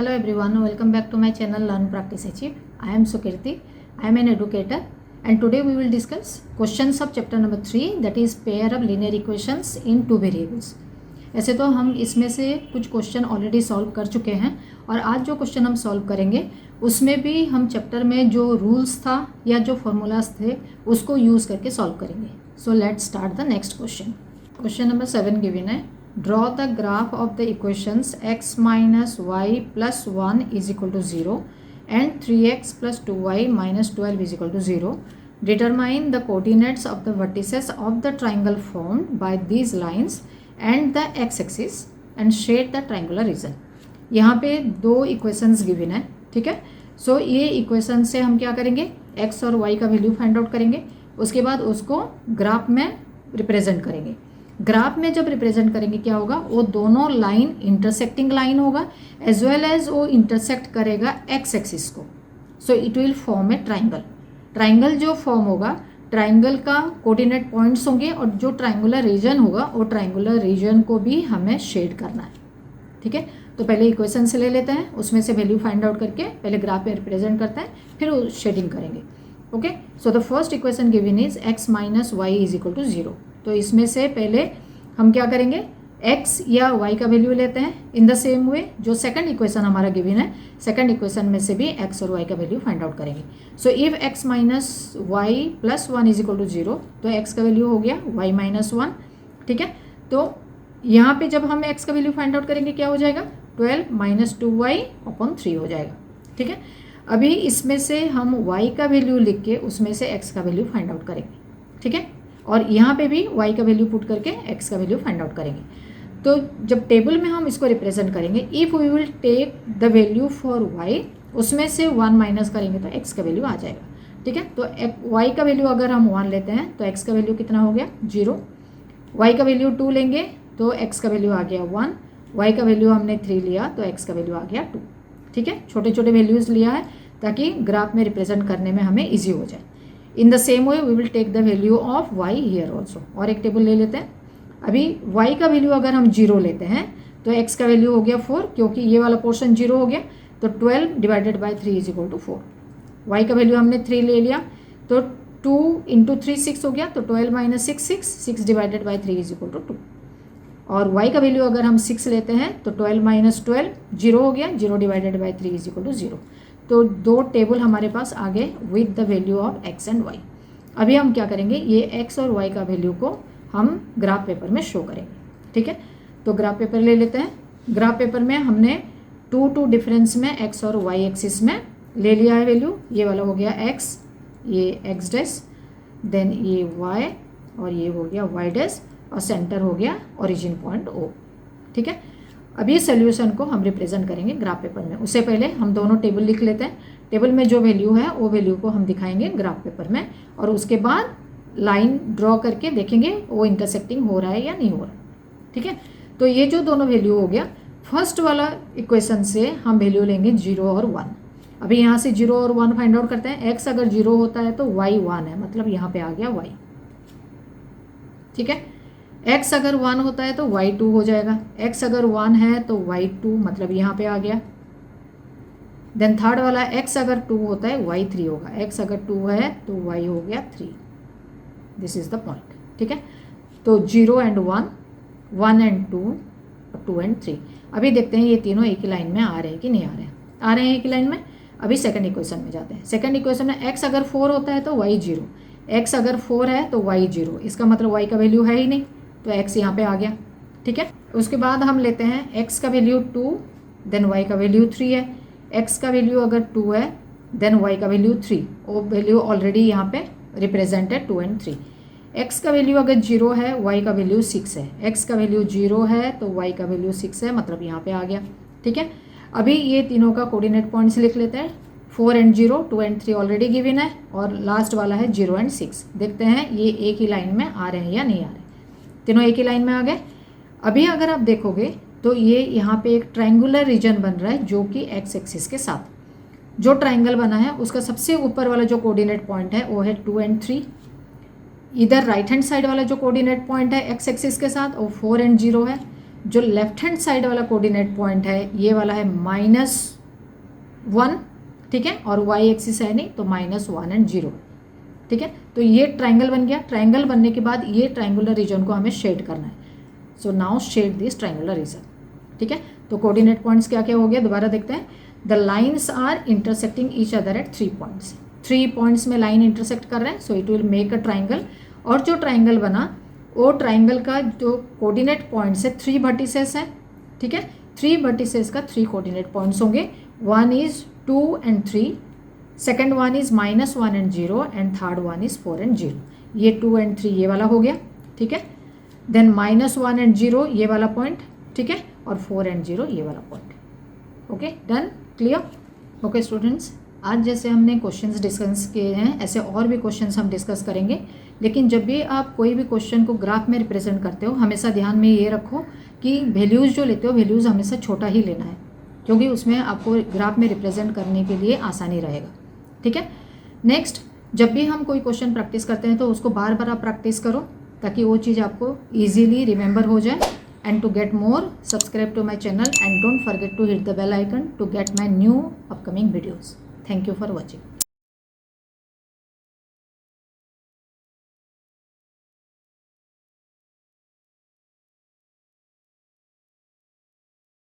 Hello everyone, welcome back to my channel Learn Practice Achieve. I am Sukirti. I am an educator and today we will discuss questions of chapter number 3 that is pair of linear equations in two variables. ऐसे तो हम इसमें से कुछ question already solve कर चुके हैं और आज जो क्वेश्चन हम सॉल्व करेंगे उसमें भी हम चैप्टर में जो रूल्स था या जो फॉर्मूलाज थे उसको यूज़ करके सॉल्व करेंगे. So let's start the next question. Question number 7 given है. Draw the graph of the equations x minus y plus 1 is equal to 0 and 3x plus 2y minus 12 is equal to 0. Determine the coordinates of the vertices of the triangle formed by these lines and the x-axis and shade the triangular region. यहाँ पे दो equations given है. ठीक है. सो ये equation से हम क्या करेंगे, x और y का वैल्यू फाइंड आउट करेंगे. उसके बाद उसको ग्राफ में रिप्रेजेंट करेंगे. ग्राफ में जब रिप्रेजेंट करेंगे क्या होगा, वो दोनों लाइन इंटरसेक्टिंग लाइन होगा एज वेल एज वो इंटरसेक्ट करेगा एक्स एक्सिस को. सो it will form A triangle. Triangle जो फॉर्म होगा, ट्राइंगल का कोऑर्डिनेट पॉइंट्स होंगे और जो ट्राइंगुलर रीजन होगा वो ट्राइंगुलर रीजन को भी हमें शेड करना है. ठीक है. तो पहले इक्वेशन से ले लेते हैं, उसमें से वैल्यू फाइंड आउट करके पहले ग्राफ में रिप्रेजेंट करते हैं, फिर शेडिंग करेंगे. Okay. So the first equation given is x minus y is equal to 0. तो इसमें से पहले हम क्या करेंगे, x या y का वैल्यू लेते हैं. इन द सेम वे जो सेकंड इक्वेशन हमारा गिवन है, सेकंड इक्वेशन में से भी x और y का वैल्यू फाइंड आउट करेंगे. So if x minus y plus 1 is equal to 0 तो x का वैल्यू हो गया y माइनस 1. ठीक है. तो यहाँ पे जब हम x का वैल्यू फाइंड आउट करेंगे क्या हो जाएगा, 12 माइनस 2y अपॉन 3 हो जाएगा. ठीक है. अभी इसमें से हम y का वैल्यू लिख के उसमें से x का वैल्यू फाइंड आउट करेंगे. ठीक है. और यहाँ पे भी y का वैल्यू पुट करके x का वैल्यू फाइंड आउट करेंगे. तो जब टेबल में हम इसको रिप्रेजेंट करेंगे, if we will take the value for y, उसमें से 1 माइनस करेंगे तो x का वैल्यू आ जाएगा. ठीक है. तो y का वैल्यू अगर हम 1 लेते हैं तो x का वैल्यू कितना हो गया, 0. y का वैल्यू 2 लेंगे तो x का वैल्यू आ गया 1. y का वैल्यू हमने 3 लिया तो x का वैल्यू आ गया 2. ठीक है. छोटे छोटे वैल्यूज़ लिया है ताकि ग्राफ में रिप्रेजेंट करने में हमें ईजी हो जाए. In the same way we will take the value of y here also. और एक टेबल ले लेते हैं. अभी y का वैल्यू अगर हम 0 लेते हैं तो x का वैल्यू हो गया 4, क्योंकि ये वाला पोर्शन 0 हो गया. तो 12 divided by 3 is equal to 4. y का वैल्यू हमने 3 ले लिया तो 2 इंटू 3 6 हो गया. तो 12 minus 6 divided by 3 is equal to 2. और y का वैल्यू अगर हम 6 लेते हैं तो 12 माइनस 12 0 हो गया. 0 divided by 3 is equal to 0. तो दो टेबल हमारे पास आ गए with the value of x and y. अभी हम क्या करेंगे, ये x और y का वैल्यू को हम ग्राफ पेपर में शो करेंगे. ठीक है. तो ग्राफ पेपर ले लेते हैं. ग्राफ पेपर में हमने 2 डिफरेंस में x और y एक्सिस में ले लिया है वैल्यू. ये वाला हो गया x, ये x डैश, देन ये y और ये हो गया y डैश और सेंटर हो गया ओरिजिन पॉइंट O. ठीक है. अब ये सोल्यूशन को हम रिप्रेजेंट करेंगे ग्राफ पेपर में. उससे पहले हम दोनों टेबल लिख लेते हैं. टेबल में जो वैल्यू है वो वैल्यू को हम दिखाएंगे ग्राफ पेपर में और उसके बाद लाइन ड्रॉ करके देखेंगे वो इंटरसेक्टिंग हो रहा है या नहीं हो रहा. ठीक है. तो ये जो दोनों वैल्यू हो गया, फर्स्ट वाला इक्वेशन से हम वैल्यू लेंगे 0 और 1. अभी यहाँ से 0 और 1 फाइंड आउट करते हैं. x अगर 0 होता है तो y 1 है, मतलब यहाँ पे आ गया y. ठीक है. x अगर 1 होता है तो y 2 हो जाएगा. x अगर 1 है तो y 2, मतलब यहाँ पे आ गया. देन थर्ड वाला x अगर 2 होता है y 3 होगा. x अगर 2 है तो y हो गया 3. This is the point. ठीक है. तो 0 एंड 1, 1 एंड 2, 2 एंड 3. अभी देखते हैं ये तीनों एक ही लाइन में आ रहे हैं कि नहीं आ रहे हैं. आ रहे हैं एक ही लाइन में. अभी सेकंड इक्वेशन में जाते हैं. सेकंड इक्वेशन में x अगर 4 होता है तो y 0. x अगर 4 है तो y 0. इसका मतलब y का वैल्यू है ही नहीं, तो x यहाँ पे आ गया. ठीक है. उसके बाद हम लेते हैं x का वैल्यू 2, देन y का वैल्यू 3 है. x का वैल्यू अगर 2 है देन y का वैल्यू 3. वो वैल्यू ऑलरेडी यहाँ पे रिप्रेजेंट है 2 एंड 3. x का वैल्यू अगर 0 है, y का वैल्यू 6 है. x का वैल्यू 0 है तो y का वैल्यू 6 है, मतलब यहाँ पे आ गया. ठीक है. अभी ये तीनों का कोऑर्डिनेट पॉइंट्स लिख लेते हैं. 4 एंड 0, 2 एंड 3 ऑलरेडी गिवन है और लास्ट वाला है 0 एंड 6. देखते हैं ये एक ही लाइन में आ रहे हैं या नहीं आ रहे. तीनों एक ही लाइन में आ गए. अभी अगर आप देखोगे तो ये यहाँ पे एक ट्रायंगुलर रीजन बन रहा है जो कि एक्स एक्सिस के साथ. जो ट्रायंगल बना है उसका सबसे ऊपर वाला जो कोऑर्डिनेट पॉइंट है वो है 2 एंड 3. इधर राइट हैंड साइड वाला जो कोऑर्डिनेट पॉइंट है एक्स एक्सिस के साथ वो 4 एंड 0 है. जो लेफ्ट हैंड साइड वाला कोऑर्डिनेट पॉइंट है ये वाला है -1, ठीक है, और y एक्सिस है नहीं तो -1 एंड 0, ठीक है। तो ये ट्राइंगल बन गया। ट्राइंगल बनने के बाद ये ट्राइंगुलर रीजन को हमें शेड करना है। So now shade this triangular region, ठीक है। तो कोऑर्डिनेट पॉइंट्स क्या क्या हो गया, दोबारा देखते हैं। The lines are intersecting each other at 3 points. 3 points में लाइन इंटरसेक्ट कर रहे हैं, so it will make a triangle. और जो ट्राइंगल बना वो ट्राइंगल का जो कोऑर्डिनेट पॉइंट्स है 3 वर्टिसेस है, ठीक है। 3 वर्टिसेस का 3 कोऑर्डिनेट पॉइंट्स होंगे। 1 is 2 and 3, second one is -1 and 0 and third one is 4 and 0। ये 2 and 3 ये वाला हो गया, ठीक है। देन -1 and 0 ये वाला पॉइंट, ठीक है, और 4 and 0 ये वाला point. Okay, done, clear. Okay students, आज जैसे हमने क्वेश्चंस डिस्कस किए हैं ऐसे और भी क्वेश्चंस हम डिस्कस करेंगे। लेकिन जब भी आप कोई भी क्वेश्चन को ग्राफ में रिप्रेजेंट करते हो हमेशा ध्यान में ये रखो कि वैल्यूज़ जो लेते हो वैल्यूज़ हमेशा छोटा ही लेना है, क्योंकि उसमें आपको ग्राफ में रिप्रेजेंट करने के लिए आसानी रहेगा, ठीक है। नेक्स्ट, जब भी हम कोई क्वेश्चन प्रैक्टिस करते हैं तो उसको बार बार आप प्रैक्टिस करो ताकि वो चीज़ आपको ईजिली रिमेंबर हो जाए। And to get more, subscribe to my channel and don't forget to hit the bell icon to get my new upcoming videos. Thank you for watching.